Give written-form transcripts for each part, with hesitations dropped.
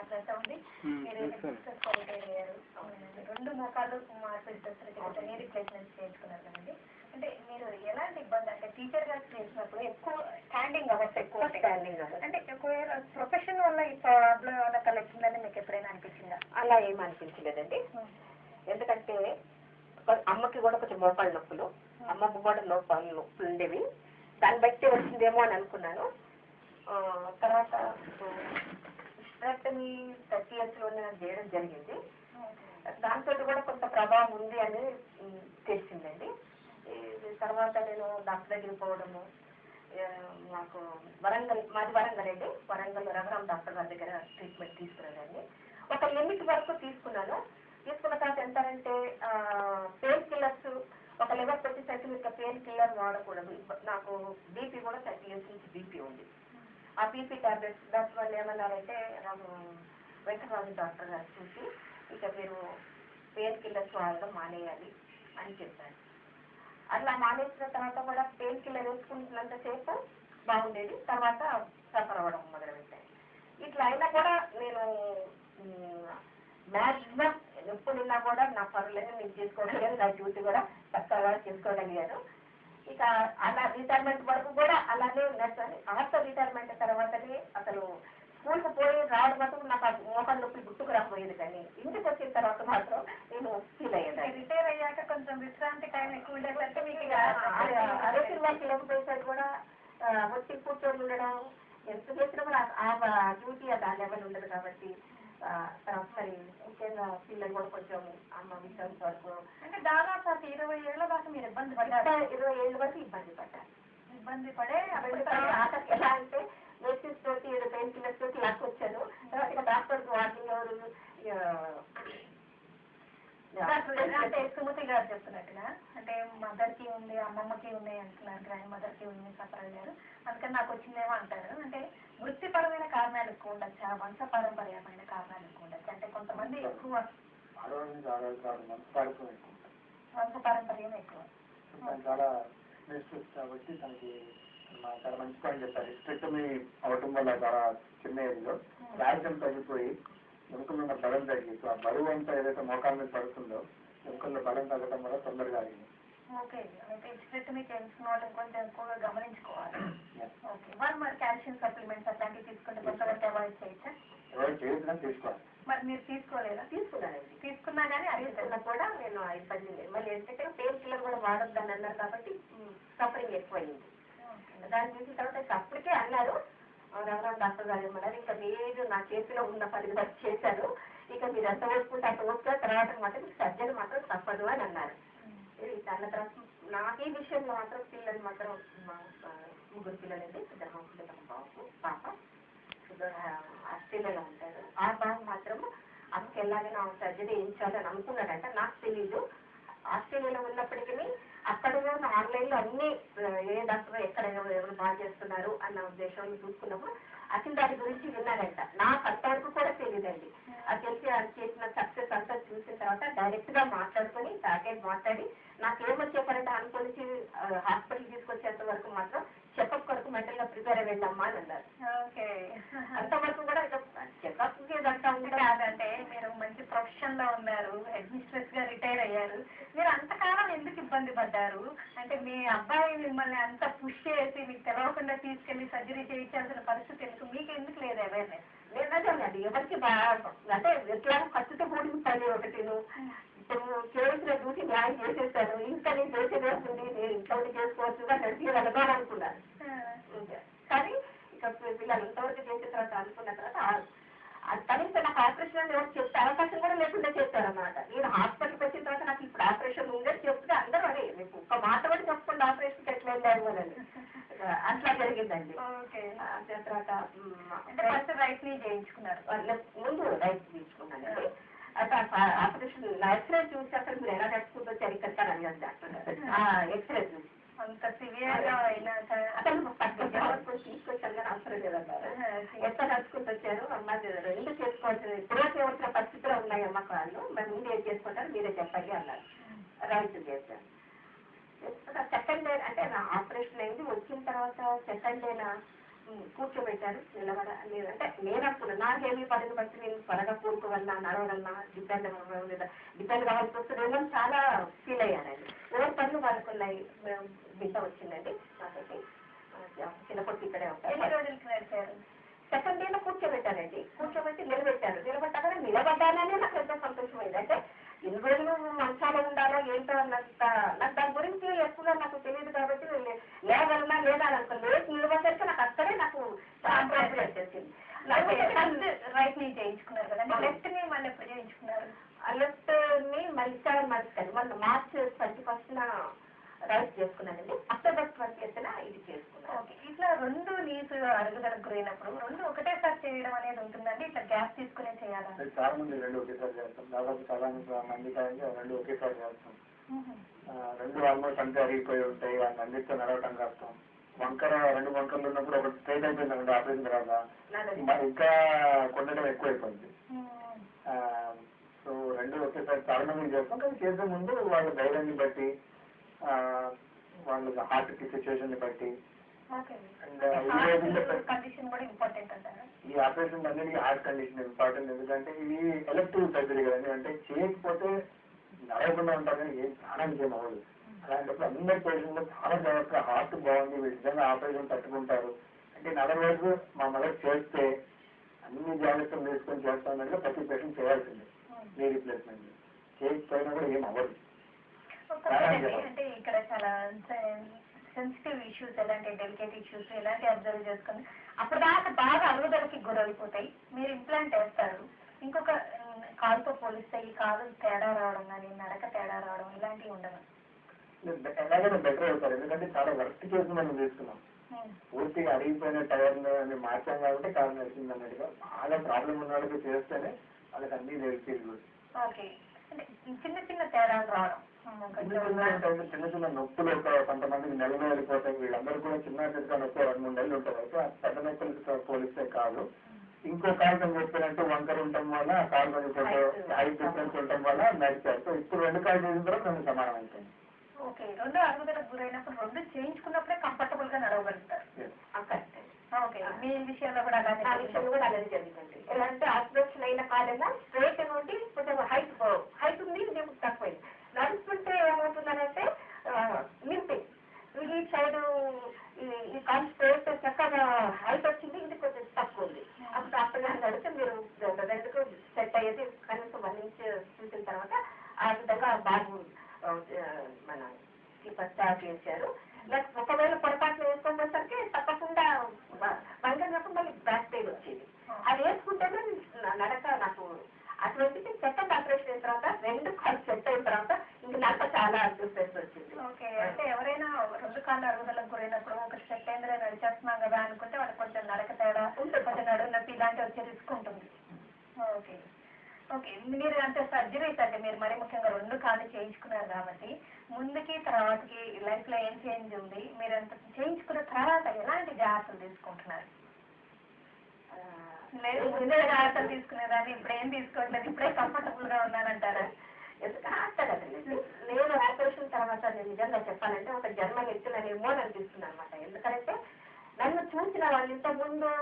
మాట్లాడతామండి. మీరు అయ్యారు అవునండి, 2 మోకాళ్ళు మార్పిడి శస్త్రచికిత్స నీ రిప్లేస్మెంట్ చేయించుకున్నారు కదండి. అంటే మీరు ఎలాంటి ఇబ్బంది అంటే టీచర్ గా చేసినప్పుడు ఎక్కువ స్టాండింగ్ అవర్స్ ఎక్కువ స్టాండింగ్ అవర్స్ అంటే ఒకవేళ ప్రొఫెషన్ వల్ల ఈ ప్రాబ్లం ఏమైనా తలెత్తిందని మీకు ఎప్పుడైనా అనిపించిందా? అలా ఏం అనిపించలేదండి. ఎందుకంటే అమ్మకి కూడా కొంచెం మోకాళ్ళ నొప్పులు, అమ్మకు కూడా మోకాళ్ళ నొప్పులు ఉండేవి. దాన్ని బట్టి వచ్చిందేమో అని అనుకున్నాను. తర్వాత హిస్టరెక్టమీ 30 years లోనే నాకు చేయడం జరిగింది. దాంతో కూడా కొంత ప్రభావం ఉంది అని తెలిసిందండి. తర్వాత నేను డాక్టర్ దగ్గరికి పోవడము, నాకు మాది వరంగల్ అండి, వరంగల్ రఘురామ్ డాక్టర్ గారి దగ్గర ట్రీట్మెంట్ తీసుకున్నానండి. ఒక లిమిట్ వరకు తీసుకున్నాను. తీసుకున్న తర్వాత ఎంతంటే పెయిన్ కిల్లర్స్ ఒక లెవెల్కి వచ్చేసరికి మీకు పెయిన్ కిల్లర్ వాడకూడదు. నాకు బీపీ కూడా 30 years నుంచి బీపీ ఉంది. ఆ బీపీ టాబ్లెట్స్ డాక్టర్ వాళ్ళు ఏమన్నారంటే వెంకటరాజు డాక్టర్ గారు చూసి ఇక మీరు పెయిన్ కిల్లర్స్ వాడడం మానేయాలి అని చెప్పారు. అట్లా మానేసిన తర్వాత కూడా పెయిన్ కిల్లర్ వేసుకుంటున్నంతసేపు బాగుండేది, తర్వాత సఫర్ అవ్వడం మొదలుపెట్టాయి. ఇట్లా అయినా కూడా నేను మ్యాక్సిమం ఎప్పుడున్నా కూడా నా పనులన్నీ నేను చేసుకోగలిగాను, నా డ్యూటీ కూడా చక్కగా చేసుకోగలిగాను. ఇక అలా రిటైర్మెంట్ వరకు కూడా అలానే ఉన్నట్టు. ఆఫ్టర్ రిటైర్మెంట్ తర్వాతనే అసలు స్కూల్కి పోయి రావడం వరకు నాకు మోకాళ్ళ నొప్పి గుర్తుకు రాకపోయేది, కానీ ఇంటికి వచ్చిన తర్వాత మాత్రం నేను ఫీల్ అయ్యాను. రిటైర్ అయ్యాక కొంచెం విశ్రాంతి టైం ఎక్కువ ఉండేదంటే మీకు అరవై వాళ్ళకి లేకపోయేసరికి కూడా వచ్చి కూర్చొని ఉండడం, ఎంత చేసినా కూడా ఆ డ్యూటీ అది ఆ లెవెల్ ఉండదు కాబట్టి సరే ముఖ్యంగా పిల్లలు కూడా కొంచెం అమ్మ విశ్రాంతి వరకు అంటే దాదాపు 20 ఏళ్ల దాకా మీరు ఇబ్బంది పడ్డారు. 20 ఏళ్ళ వరకు ఇబ్బంది పడ్డారు. ఇబ్బంది పడే ఎలా అంటే మెడిసిన్స్ తోటి పెయిన్ కిల్లర్స్ తోటి లాక్కొచ్చాను. తర్వాత ఇక డాక్టర్కి వార్నింగ్ ఎవరు అంటే సుమతి గారు చెప్తున్నట్టుగా అంటే మదర్కి ఉంది, అమ్మమ్మకి ఉన్నాయి అంటున్నారు, గ్రాండ్ మదర్కి ఉంది, సఫర్ అయ్యారు, అందుకని నాకు వచ్చిందేమో అంటారు. అంటే వృత్తిపరమైన కారణాలు ఎక్కువ ఉండొచ్చా, వంశపారంపర్యమైన కారణాలు ఎక్కువ ఉండొచ్చు? అంటే కొంతమంది ఎక్కువ వంశపారంపర్యం ఎక్కువ చాలా కాబట్టి తనకి చాలా మంచి పాయింట్ చెప్పారు. హిస్టెక్టమీ అవటం వల్ల చాలా చిన్న ఏజ్లో కాల్షియం తగ్గిపోయి ఎముకల్లో ఉన్న బలం తగ్గి ఆ బరువు అంతా ఏదైతే మోకాల మీద పడుతుందో ఎముకల్లో బలం తగ్గడం వల్ల తొందరగా అయింది. ఓకే, అయితే హిస్టెక్టమీ చేయించుకున్న వాళ్ళని కొంచెం ఎక్కువగా గమనించుకోవాలి. ఓకే, వాళ్ళు మరి కాల్షియం సప్లిమెంట్స్ అట్లాంటివి తీసుకుంటే కొంతవరకు అవాయిడ్ చేయొచ్చా? అవాయిడ్ చేయొచ్చు, తీసుకోవాలి. మరి మీరు తీసుకోలేదా? తీసుకున్నానండి. తీసుకున్నా కానీ తీసుకున్నా కూడా నేను ఇబ్బంది లేదు. మళ్ళీ ఎందుకంటే పెయిన్ కిల్లర్ కూడా వాడొద్దని అన్నారు కాబట్టి సఫరింగ్ ఎక్కువైంది. దాన్ని చూసిన తర్వాత అప్పటికే అన్నారు రఘురామ్ డాక్టర్ గారు ఏమన్నారు, ఇంకా మీరు నా చేతిలో ఉన్న పని వరకు చేశారు, ఇక మీరు ఎంత ఓడుకుంటే అంత ఓడుకున్న తర్వాత మాత్రం సర్జరీ మాత్రం తప్పదు అని అన్నారు. అన్న తర్వాత నాకు ఈ విషయంలో మాత్రం పిల్లలు మాత్రం 3 పిల్లలండి, బాబు పాప ఆస్ట్రేలియాలో ఉంటారు. ఆ బాబు మాత్రం అమ్మకి ఎలాగైనా సర్జరీ చేయించాలని అనుకున్నాడంట, నాకు తెలీదు. ఆస్ట్రేలియాలో ఉన్నప్పటికీ అక్కడ ఆన్లైన్లో అన్ని ఏ డాక్టర్ ఎక్కడ ఎవరు బాగా చేస్తున్నారు అన్న ఉద్దేశంలో చూసుకున్నప్పుడు అసలు దాని గురించి విన్నాడంట. నాకు అంతవరకు కూడా తెలియదండి. అది తెలిసి అది చేసిన సక్సెస్ అంతా చూసిన తర్వాత డైరెక్ట్ గా మాట్లాడుకొని మాట్లాడి నాకేమో చెప్పారంటే అనుకొని హాస్పిటల్ తీసుకొచ్చేంత వరకు మాత్రం చెకప్ వరకు మెంటల్ గా ప్రిపేర్ అయ్యిందమ్మా అని అన్నారు. అంతవరకు కూడా చెకప్ ఇదంతా ఉంది కాదంటే మీరు మంచి ప్రొఫెషన్ లో ఉన్నారు, అడ్మినిస్ట్రేటివ్ గా రిటైర్ అయ్యారు, మీరు అంతకాలం ఎందుకు ఇబ్బంది పడ్డారు? అంటే మీ అబ్బాయి మిమ్మల్ని అంత పుష్ చేసి మీకు తెలవకుండా తీసుకెళ్లి సర్జరీ చేయించాల్సిన పరిస్థితి ఎందుకు, మీకు ఎందుకు లేదు అవేర్నెస్? లేదండి, ఎవరికి అంటే ఎట్లా ఖర్చుతో కూడిన పని ఒకటి. ఇప్పుడు చేసిన డ్యూటీ న్యాయం చేసేస్తాను, ఇంకా నేను చేసేది వస్తుంది, నేను ఇంట్లో చేసుకోవచ్చుగా నడిచి వెళ్ళాలనుకున్నాను. కానీ ఇక పిల్లలు ఇంతవరకు చేసిన తర్వాత అనుకున్న తర్వాత కనీసం నాకు ఆపరేషన్ ఎవరు చెప్తే అవకాశం కూడా లేకుండా చేస్తారన్నమాట. నేను హాస్పిటల్కి వచ్చిన తర్వాత నాకు ఇప్పుడు ఆపరేషన్ ఉందని చెప్తే అందరూ అదే మీకు ఒక మాట కూడా చెప్పకుండా ఆపరేషన్కి ఎట్లా వెళ్ళారు అని అట్లా జరిగిందండి. తర్వాత రైట్ ని చేయించుకున్నారు, ముందు రైట్ చేయించుకున్నానండి. ఆపరేషన్ ఎక్స్రే చూసి అసలు మీరు ఎలా నడుచుకుంటూ వచ్చారు ఇక్కడ అని డాక్టర్ ఎక్స్రే చూసి అంత సివియర్ గా అయినా అసలు తీసుకొచ్చాను కానీ అవసరం లేదన్నారు. ఎంత నడుచుకుంటూ వచ్చారు అమ్మ, 2 చేసుకోవాల్సిన ఇప్పుడు చేయవలసిన పరిస్థితులు ఉన్నాయి అమ్మ కాళ్ళు, మరి ముందు ఏం చేసుకుంటారు మీరే చెప్పండి అన్నారు. రైట్ చేశాను. సెకండ్ డే అంటే నా ఆపరేషన్ అయింది, వచ్చిన తర్వాత సెకండ్ డేనా కూర్చోబెట్టారు. అంటే నేను అనుకున్నాను నా హెవీ పనిని బట్టి నేను త్వరగా కూడుకోగలనా, నడవగలనా, డిపెండ్ కావాల్సి వస్తుందేమో చాలా ఫీల్ అయ్యానండి. ఎవరి పనులు వాళ్ళకున్నాయి. బిడ్డ వచ్చిందండి నాకైతే, చిన్నప్పటి ఇక్కడే ఉంటారు. సెకండ్ డేలో కూర్చోబెట్టారండి. కూర్చోబెట్టి నిలబెట్టారు. నిలబెట్టాక నిలబడ్డాననే నాకు ఎంతో సంతోషమైంది. అంటే ఎన్ని రోజులు మంచాలు ఉండాలో ఏంటో అన్నంత, నాకు దాని గురించి ఎక్కువగా నాకు తెలియదు కాబట్టి లేవగలనా లేదా అని అనుకో. లేచి నిలబడ్డాక నాకు అక్కడే నాకు కాన్ఫిడెన్స్ వచ్చింది. రైట్ ని చేయించుకున్నారు కదండి, లెఫ్ట్ ని మళ్ళీ ఎప్పుడు చేయించుకున్నారు? లెఫ్ట్ ని మళ్ళీ 7 months కండి, మొన్న మార్చ్ 21st రైట్ చేసుకున్నానండి. అక్టోబర్ 20th ఇది చేసుకున్నాను. ఓకే, ఇట్లా 2 నీస్ అరుగుదలకు గురైనప్పుడు 2 ఒకటేసారి చేయడం అనేది ఉంటుందండి, ఇట్లా గ్యాప్ తీసుకునే చేయాలా? చాలా మంది 2 ఒకేసారి చేస్తాం. దాదాపు చాలా మంది కానీ 2 ఒకేసారి చేస్తాం. 2 ఆల్మోస్ట్ అంతే అరిగిపోయి ఉంటాయి. ఆ మందితో నడవటం కష్టం. వంకర 2 వంకరలు ఉన్నప్పుడు ఒకటి స్ట్రైట్ అయిపోయిందండి ఆపరేషన్ తర్వాత ఇంకా కొండడం ఎక్కువైపోయింది. సో 2 ఒకేసారి చాలా మంది చేస్తాం. కానీ చేసే ముందు వాళ్ళ ధైర్యాన్ని బట్టి, వాళ్ళ హార్ట్ సిచ్యువేషన్ ని బట్టి, ఈ ఆపరేషన్ అన్నిటికీ హార్ట్ కండిషన్ ఇంపార్టెంట్. ఎందుకంటే ఇవి ఎలక్టివ్ సర్జరీ కదండి. అంటే చేయకపోతే నడవకుండా ఉంటారు కానీ ఏం ప్రాణానికి ఏం అవ్వదు. అలాంటప్పుడు అందరి పేషెంట్లు చాలా జాగ్రత్తగా హార్ట్ బాగుంది విధంగా ఆపరేషన్ తట్టుకుంటారు. అంటే 40 రోజులు మా మదర్ చేస్తే అన్ని జాగ్రత్తలు తీసుకొని చేస్తామంటే ప్రతి పేషెంట్ చేయాల్సిందే నీ రీప్లేస్మెంట్. చేయకపోయినా కూడా ఏం అవ్వదు. అంటే ఇక్కడ చాలా సెన్సిటివ్ ఇష్యూస్, ఎలాంటి డెలికేట్ ఇష్యూస్ ఎలాంటి అబ్జర్వ్ చేసుకుని అప్పుడు దాకా బాగా అరుగుదలకి గురైపోతాయి. మీరు ఇంప్లాంట్ వేస్తారు, ఇంకొక కాలుతో పోలిస్తే ఈ కాలు తేడా రావడం కానీ నడక తేడా రావడం ఇలాంటివి ఉండవు. ఎలాగైనా బెటర్ అవుతారు. ఎందుకంటే చాలా వర్క్ చేసి మనం తీసుకున్నాం. పూర్తిగా అరిగిపోయిన టైర్ని మార్చాం కాబట్టి కారణం వచ్చింది అన్నట్టుగా బాగా ప్రాబ్లం ఉన్న వాళ్ళకి చేస్తేనే వాళ్ళకి అన్ని తెలిసి. ఓకే, అంటే చిన్న చిన్న తేడాలు రావడం, చిన్న చిన్న నొప్పులు కొంతమందికి నెలలో వెళ్ళిపోతాయి. వీళ్ళందరూ కూడా చిన్న చిన్న నొప్పి 2-3 నెలలు ఉంటుంది. అయితే ఆ పెద్ద నొప్పులకి పోలిస్తే కాదు. ఇంకో కాలు కొంచెం చెప్పినట్టు వంకర ఉండటం వల్ల ఆ కాలు కొంచెం హైట్ డిఫరెన్స్ ఉండటం వల్ల నడిచారు. సో ఇప్పుడు 2 కాలు చేసిన తర్వాత 2 సమానం అయిపోయింది. ఓకే, 2 అరుగుదలకు గురైనప్పుడు 2 చేయించుకున్నప్పుడే కంఫర్టబుల్ గా నడవగలుగుతారు. ఓకే, మీ విషయంలో కూడా అలానే జరిగిందండి. ఎలా అంటే ఆపరేషన్ అయిన కాలంలో స్ట్రైట్ నుండి కొంచెం హైట్ ఉంది, తక్కువైంది. నడుస్తుంటే ఏమవుతుందనంటే లింపింగ్, ఈ సైడ్ ఈ కాల్ స్ట్రైట్ చక్కగా హైట్ వచ్చింది, ఇది కొంచెం తక్కువ ఉంది. అప్పుడు డాక్టర్ గారు నడితే మీరు 2కు సెట్ అయ్యేది కనీసం 1 inch చూసిన తర్వాత ఆ విధంగా బాగు మన స్టార్ట్ చేశారు. ఒకవేళ పొరపాట్లు వేసుకోబోసరికి తప్పకుండా వంగినప్పుడు మళ్ళీ బ్యాక్ పెయిన్ వచ్చేది. అది వేసుకుంటేనే నడక నాకు అటువంటిది. సెకండ్ ఆపరేషన్ అయిన తర్వాత 2 కాళ్ళు సెట్ అయిన తర్వాత ఇంక నడక చాలా డిఫరెన్స్ వచ్చింది. ఓకే, అంటే ఎవరైనా 2 కాళ్ళు అరుగుదలకు గురైనప్పుడు ఒక సెట్ అయిందిలో నడిచేస్తున్నాం కదా అనుకుంటే వాళ్ళకి కొంచెం నడక తేడా, కొంచెం నడుము నొప్పి ఇలాంటి వచ్చే రిస్క్ ఉంటుంది. ఓకే ఓకే, మీరు అంటే సర్జరీస్ అంటే మీరు మరీ ముఖ్యంగా 2 కాళ్ళు చేయించుకున్నారు కాబట్టి ముందుకి తర్వాతకి లైఫ్ లో ఏం చేంజ్ ఉంది? మీరు అంత చేయించుకున్న తర్వాత ఎలాంటి జాగ్రత్తలు తీసుకుంటున్నారు? లేదు ముందే జాగ్రత్తలు తీసుకునేదాన్ని ఇప్పుడు ఏం తీసుకోవట్లేదు, ఇప్పుడే కంఫర్టబుల్ గా ఉన్నానంటారా? ఎందుకంటే నేను ఆపరేషన్ తర్వాత నేను నిజంగా చెప్పాలంటే ఒక జన్మ ఎత్తుననేమో అని అనిపిస్తుంది అనమాట. ఎందుకంటే నన్ను చూసిన వాళ్ళు ఇంతకుముందు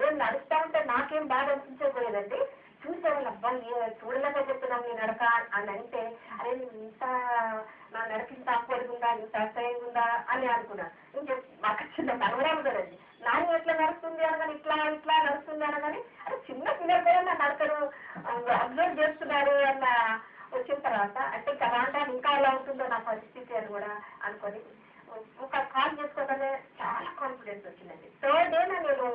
నేను నడుస్తా ఉంటే నాకేం బాధ అనిపించకపోయేదండి. చూసేవాళ్ళు అబ్బాయి చూడలేక చెప్తున్నాను నీ నడక అని అంటే, అరే ఇంత నా నడక ఇంత ఆక్వర్డ్ ఉందా, ఇంత అసహ్యంగా ఉందా అని అనుకున్నాను. నేను మాకు చిన్న మనవరాలు కదండి, నాని ఎట్లా నడుస్తుంది అనగానే ఇట్లా ఇట్లా నడుస్తుంది అనగానే అరే చిన్న పిల్లలు కూడా నా నడకను అబ్జర్వ్ చేస్తున్నారు అన్న వచ్చిన తర్వాత అంటే ఇంకా రావడానికి ఇంకా ఎలా ఉంటుందో నా పరిస్థితి అని కూడా అనుకొని ఒక కాల్ చేసుకోగానే చాలా కాన్ఫిడెన్స్ వచ్చిందండి. 3rd డే నేను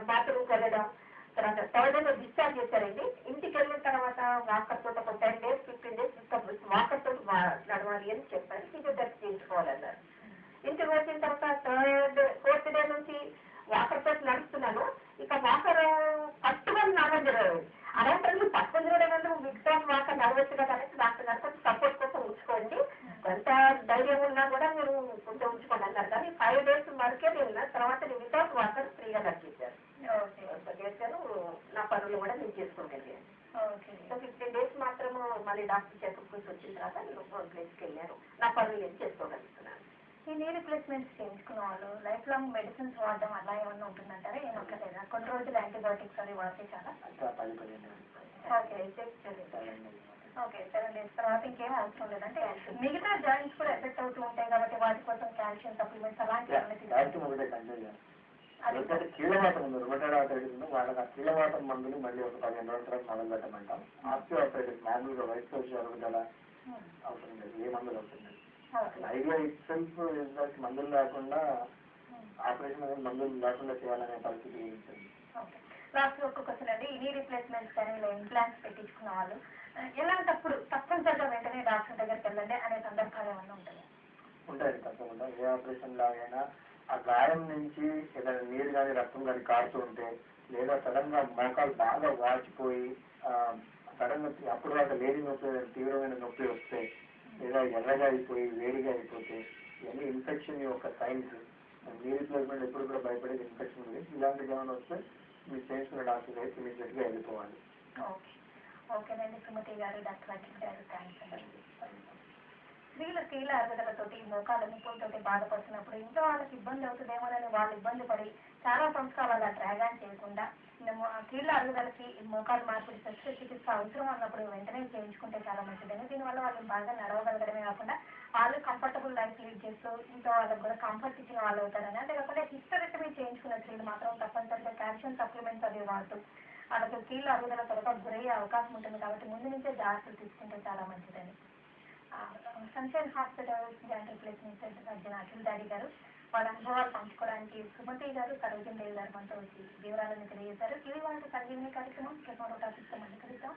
బాత్రూమ్కి వెళ్ళడం, తర్వాత 3rd డే డిశ్చార్జ్ చేశారండి. ఇంటికి వెళ్ళిన తర్వాత వాకర్ తోటి ఒక 10 days 15 days వాకర్ తోటి నడవాలి అని చెప్పారు. ఫిజియోథెరపీ చేయించుకోవాలన్నారు. ఇంటికి వచ్చిన తర్వాత 4th డే నుంచి వాకర్ తోటి నడుస్తున్నాను. ఇక వాకర్ పట్టుకొని నడవదు, అలాంటి పట్టుకొని చూడడం మిగతా వాకర్ నడవచ్చు కదా అనేసి డాక్టర్ గారు కొంచెం సపోర్ట్ కోసం ఉంచుకోండి, ఎంత ధైర్యం ఉన్నా కూడా మీరు కొంచెం ఉంచుకోండి అన్నారు. కానీ 5 days వరకే వెళ్ళిన తర్వాత నేను వితౌట్ వాకర్ ఫ్రీగా నడిచేశారు. చేశాను, నా పనులు కూడా నేను చేసుకుంటాను. సో 15 days మాత్రము మళ్ళీ డాక్టర్ చెకప్ నుంచి వచ్చిన తర్వాత నేను ప్లేస్కి వెళ్ళాను, నా పనులు నేను చేసుకోగలుగుతున్నాను. ఈ నీ రిప్లేస్మెంట్స్ చేయించుకున్న వాళ్ళు లైఫ్ లాంగ్ మెడిసిన్స్ వాడడం అలా ఏమన్నా ఉంటుందంటారా? ఏమక్కర్లేదా? కొన్ని రోజులు యాంటీబయాటిక్స్ అవి వాడితే చాలా? ఓకే, ఓకే 7 days తర్వాత ఇంకేం అవసరం లేదంటే మిగతా జాయింట్స్ కూడా ఎఫెక్ట్ అవుతూ ఉంటాయి కాబట్టి వాటి కోసం కాల్షియం సప్లిమెంట్స్ అలాంటివి ఎందుకంటే కీళ్ళవాతం ఉంది, రుమటైడ్ ఆర్థరైటిస్ ఉంది, వాళ్ళకి ఆ కీళ్ళవాతం మందులు మళ్ళీ ఒక 15 రోజుల తర్వాత మొదలు పెట్టమంటాం. ఆస్టియో ఆర్థరైటిస్ మామూలుగా వయసు వచ్చి అరుగుదల అవసరం లేదు, ఏ మందులు అవసరం లేదు. ఐడియా ఇట్ సెల్ఫ్ మందులు లేకుండా ఆపరేషన్ అనేది మందులు లేకుండా చేయాలనే పరిస్థితి ఉంటుంది. లాస్ట్ ఒక క్వశ్చన్ అండి, నీ రిప్లేస్మెంట్స్ కానీ ఇలా ఇంప్లాంట్స్ పెట్టించుకున్న వాళ్ళు ఎలాంటప్పుడు తప్పనిసరిగా వెంటనే డాక్టర్ దగ్గరికి వెళ్ళండి అనే సందర్భాలు ఏమన్నా ఉంటాయి? ఉంటాయండి, తప్పకుండా. ఏ ఆపరేషన్ లాగైనా ఆ గాయం నుంచి ఏదైనా నీరు కానీ రక్తం కానీ కారుతూ ఉంటే, లేదా సడన్ గా మోకాలు బాగా వాచిపోయి సడన్ గా అప్పుడు దాకా లేని నొప్పి తీవ్రమైన నొప్పి వస్తే, లేదా ఎర్రగా అయిపోయి వేడిగా అయిపోతే, ఇవన్నీ ఇన్ఫెక్షన్ యొక్క సైన్స్. నీ రిప్లేస్మెంట్ ఎప్పుడు కూడా భయపడేది ఇన్ఫెక్షన్ గురించి. ఇలాంటివి ఏమైనా వస్తే మీరు చేయించుకున్న డాక్టర్ దగ్గర ఇమీడియట్ గా వెళ్ళిపోవాలి. ఓకేనండి సుమతి గారు, డాక్టర్ అఖిల్ గారు, థ్యాంక్స్ అండి. స్త్రీలు కీళ్ళ అరుగుదలతోటి మోకాళ్ళ నొప్పులతోటి బాధపడుతున్నప్పుడు ఇంట్లో వాళ్ళకి ఇబ్బంది అవుతుందేమోనని వాళ్ళు ఇబ్బంది పడి చాలా సంవత్సరాలు అలా డ్రాగాన్ చేయకుండా కీళ్ళ అరుగుదలకి మోకాలు మార్పిడి శస్త్రచికిత్స అవసరం అన్నప్పుడు వెంటనే చేయించుకుంటే చాలా మంచిదని, దీనివల్ల వాళ్ళు బాగా నడవగలగడమే కాకుండా వాళ్ళు కంఫర్టబుల్ లైఫ్ లీడ్ చేస్తూ ఇంట్లో వాళ్ళకి కూడా కంఫర్ట్ ఇచ్చిన వాళ్ళు అవుతారని. అంతేకాకుండా హిస్టరెక్టమీ చేయించుకున్న స్త్రీలు మాత్రం తప్పనిసరిగా కాల్షియం సప్లిమెంట్స్ అవి వాడుతూ వాళ్ళకి కీళ్ళ అరుగుదల త్వరగా గురయ్యే అవకాశం ఉంటుంది కాబట్టి ముందు నుంచే జాగ్రత్తలు తీసుకుంటే చాలా మంచిదని. Sunshine hospital joint replacement surgeon Akhil దాడి గారు వాళ్ళ అనుభవాలు పంచుకోవడానికి సుమతి గారు, సరోజన్ దేవి గారు మనతో వచ్చి వివరాలను తెలియజేశారు. ఇది వాళ్ళ సంజీవని కార్యక్రమం. మరో టాపిక్తో మళ్ళీ కలుద్దాం.